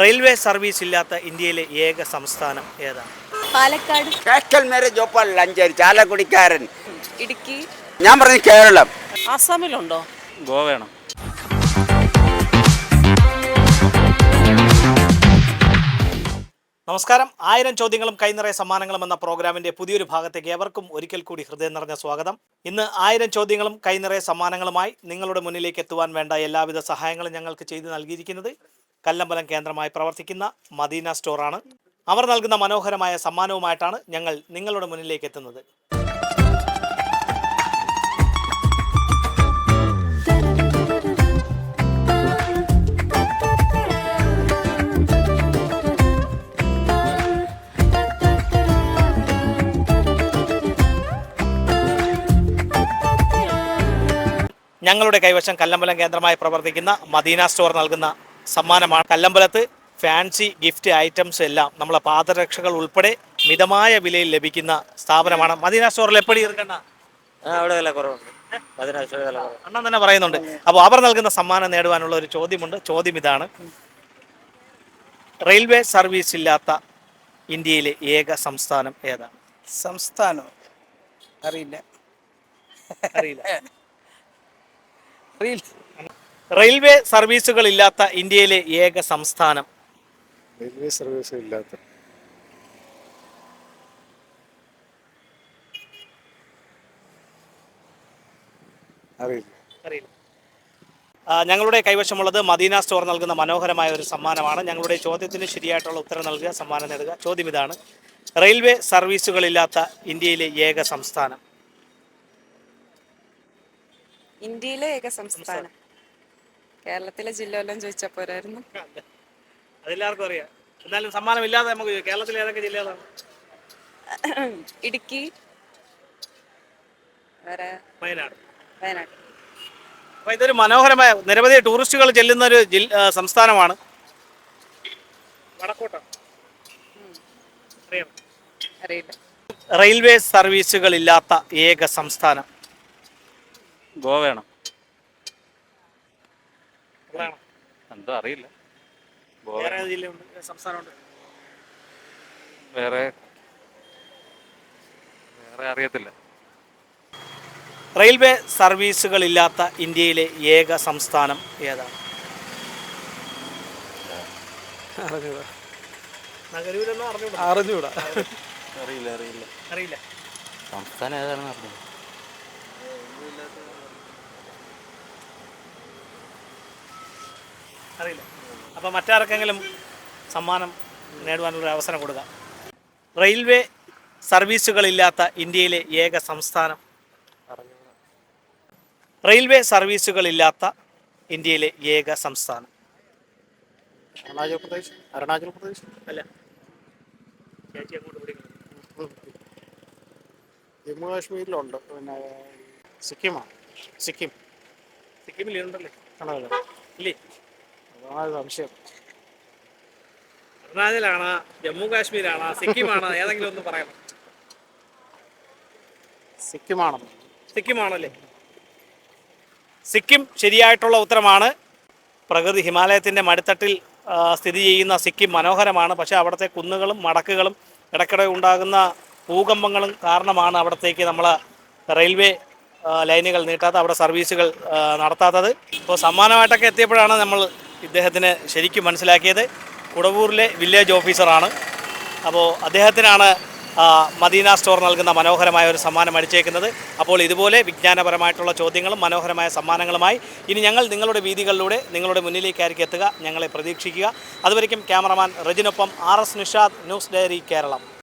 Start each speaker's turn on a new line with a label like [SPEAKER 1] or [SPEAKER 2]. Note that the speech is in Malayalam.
[SPEAKER 1] റെയിൽവേ സർവീസ് ഇല്ലാത്ത ഇന്ത്യയിലെ ഏക സംസ്ഥാനം ഏതാണ്?
[SPEAKER 2] Palakkad,
[SPEAKER 3] castle marriage open Ancheri ചാലക്കുടിക്കാരൻ.
[SPEAKER 2] ഇടുക്കി,
[SPEAKER 3] ഞാൻ പറഞ്ഞു കേരളം.
[SPEAKER 2] ആസാമിലുണ്ടോ?
[SPEAKER 4] ഗോവയാണ്.
[SPEAKER 1] നമസ്കാരം. 1000 ചോദ്യങ്ങളും കൈനിറയ സമ്മാനങ്ങളും എന്ന പ്രോഗ്രാമിന്റെ പുതിയൊരു ഭാഗത്തേക്ക് ഏവർക്കും ഒരിക്കൽ കൂടി ഹൃദയം നിറഞ്ഞ സ്വാഗതം. ഇന്ന് 1000 ചോദ്യങ്ങളും കൈനിറയ സമ്മാനങ്ങളുമായി നിങ്ങളുടെ മുന്നിലേക്ക് എത്തുവാൻ വേണ്ട എല്ലാവിധ സഹായങ്ങളും ഞങ്ങൾക്ക് ചെയ്തു നൽകിയിരിക്കുന്നത് കല്ലമ്പലം കേന്ദ്രമായി പ്രവർത്തിക്കുന്ന മദീന സ്റ്റോറാണ്. അവർ നൽകുന്ന മനോഹരമായ സമ്മാനവുമായിട്ടാണ് ഞങ്ങൾ നിങ്ങളുടെ മുന്നിലേക്ക് എത്തുന്നത്. ഞങ്ങളുടെ കൈവശം കല്ലമ്പലം കേന്ദ്രമായി പ്രവർത്തിക്കുന്ന മദീന സ്റ്റോർ നൽകുന്ന സമ്മാനമാണ്. കല്ലമ്പലത്ത് ഫാൻസി ഗിഫ്റ്റ് ഐറ്റംസ് എല്ലാം നമ്മളെ പാദരക്ഷകൾ ഉൾപ്പെടെ മിതമായ വിലയിൽ ലഭിക്കുന്ന സ്ഥാപനമാണ് മദീന സ്റ്റോറിൽ. എപ്പടി ഇരിക്കണ്ട
[SPEAKER 4] അവിടെ വില കുറവുണ്ട്,
[SPEAKER 1] അണ്ണൻ തന്നെ പറയുന്നുണ്ട്. അപ്പോൾ അവർ നൽകുന്ന സമ്മാനം നേടുവാനുള്ള ഒരു ചോദ്യമുണ്ട്. ചോദ്യം ഇതാണ്: റെയിൽവേ സർവീസ് ഇല്ലാത്ത ഇന്ത്യയിലെ ഏക സംസ്ഥാനം ഏതാണ്?
[SPEAKER 5] സംസ്ഥാനം അറിയില്ല.
[SPEAKER 1] അറിയില്ല. റെയിൽവേ സർവീസുകൾ ഇല്ലാത്ത ഇന്ത്യയിലെ ഏക സംസ്ഥാനം.
[SPEAKER 6] റെയിൽവേ സർവീസ് ഇല്ലാത്ത അറിയില്ല.
[SPEAKER 1] അറിയില്ല. ഞങ്ങളുടെ കൈവശമുള്ളത് മദീന സ്റ്റോർ നൽകുന്ന മനോഹരമായ ഒരു സമ്മാനമാണ്. ഞങ്ങളുടെ ചോദ്യത്തിന് ശരിയായിട്ടുള്ള ഉത്തരം നൽകുക, സമ്മാനം നേടുക. ചോദ്യം ഇതാണ്: റെയിൽവേ സർവീസുകളില്ലാത്ത ഇന്ത്യയിലെ ഏക സംസ്ഥാനം.
[SPEAKER 2] ഇന്ത്യയിലെ ഏക സംസ്ഥാനം. കേരളത്തിലെ ജില്ല വല്ലതും ചോദിച്ചാൽ പോരായിരുന്നു?
[SPEAKER 1] അതെല്ലാവർക്കും അറിയാം. എന്നാലും സമ്മാനം ഇല്ലാതെ നമുക്ക് കേരളത്തിലെ ഏതൊക്കെ ജില്ലകളാണ്?
[SPEAKER 2] ഇടുക്കി,
[SPEAKER 1] വയനാട്.
[SPEAKER 2] വയനാട്.
[SPEAKER 1] അപ്പോൾ ഇതൊരു മനോഹരമായ നിരവധി ടൂറിസ്റ്റുകൾ ചെല്ലുന്ന ഒരു സംസ്ഥാനമാണ്. വടക്കോട്ട
[SPEAKER 2] അറിയില്ല.
[SPEAKER 1] റെയിൽവേ സർവീസുകൾ ഇല്ലാത്ത ഏക സംസ്ഥാനം.
[SPEAKER 4] ഗോവയാണ്. എന്തോ അറിയില്ല.
[SPEAKER 1] വേറെ ജില്ലയുണ്ട്, സംസ്ഥാനമുണ്ട്.
[SPEAKER 4] വേറെ അറിയത്തില്ല.
[SPEAKER 1] റെയിൽവേ സർവീസുകൾ ഇല്ലാത്ത ഇന്ത്യയിലെ ഏക സംസ്ഥാനം ഏതാണ്?
[SPEAKER 5] അറിഞ്ഞൂടാ.
[SPEAKER 1] അറിയില്ല.
[SPEAKER 4] സംസ്ഥാനം ഏതാണെന്ന് അറിഞ്ഞു.
[SPEAKER 1] അറിയില്ല. അപ്പോൾ മറ്റാർക്കെങ്കിലും സമ്മാനം നേടുവാനുള്ള അവസരം കൊടുക്കുക. റെയിൽവേ സർവീസുകളില്ലാത്ത ഇന്ത്യയിലെ ഏക സംസ്ഥാനം. റെയിൽവേ സർവീസുകളില്ലാത്ത ഇന്ത്യയിലെ ഏക സംസ്ഥാനം.
[SPEAKER 6] അരുണാചൽ പ്രദേശ്
[SPEAKER 1] അല്ല.
[SPEAKER 6] ജമ്മു കാശ്മീരിലുണ്ട്. പിന്നെ സിക്കിമാണ്.
[SPEAKER 1] സിക്കിമിലുണ്ടല്ലേ?
[SPEAKER 6] ആണല്ലോ.
[SPEAKER 1] ഇല്ലേ?
[SPEAKER 6] അതാണ് സംശയം.
[SPEAKER 1] അരുണാചലാണോ, ജമ്മു കാശ്മീരാണോ, സിക്കിമാണോ? ഏതെങ്കിലും ഒന്ന് പറയണം.
[SPEAKER 6] സിക്കിമാണെന്ന്.
[SPEAKER 1] സിക്കിമാണല്ലേ? സിക്കിം ശരിയായിട്ടുള്ള ഉത്തരമാണ്. പ്രകൃതി ഹിമാലയത്തിൻ്റെ മടിത്തട്ടിൽ സ്ഥിതി ചെയ്യുന്ന സിക്കിം മനോഹരമാണ്. പക്ഷേ അവിടുത്തെ കുന്നുകളും മടക്കുകളും ഇടയ്ക്കിടെ ഉണ്ടാകുന്ന ഭൂകമ്പങ്ങളും കാരണമാണ് അവിടത്തേക്ക് നമ്മൾ റെയിൽവേ ലൈനുകൾ നീട്ടാത്ത, അവിടെ സർവീസുകൾ നടത്താത്തത്. അപ്പോൾ സമ്മാനമായിട്ടൊക്കെ എത്തിയപ്പോഴാണ് നമ്മൾ ഇദ്ദേഹത്തിന് ശരിക്കും മനസ്സിലാക്കിയത്. കുടവൂരിലെ വില്ലേജ് ഓഫീസറാണ്. അപ്പോൾ അദ്ദേഹത്തിനാണ് മദീന സ്റ്റോർ നൽകുന്ന മനോഹരമായ ഒരു സമ്മാനം അടിച്ചേക്കുന്നത്. അപ്പോൾ ഇതുപോലെ വിജ്ഞാനപരമായിട്ടുള്ള ചോദ്യങ്ങളും മനോഹരമായ സമ്മാനങ്ങളുമായി ഇനി ഞങ്ങൾ നിങ്ങളുടെ വീതികളിലൂടെ നിങ്ങളുടെ മുന്നിലേക്കായിരിക്കും എത്തുക. ഞങ്ങളെ പ്രതീക്ഷിക്കുക. അതുവരെയ്ക്കും ക്യാമറമാൻ റജിനൊപ്പം RS Nishad, news diary Keralam.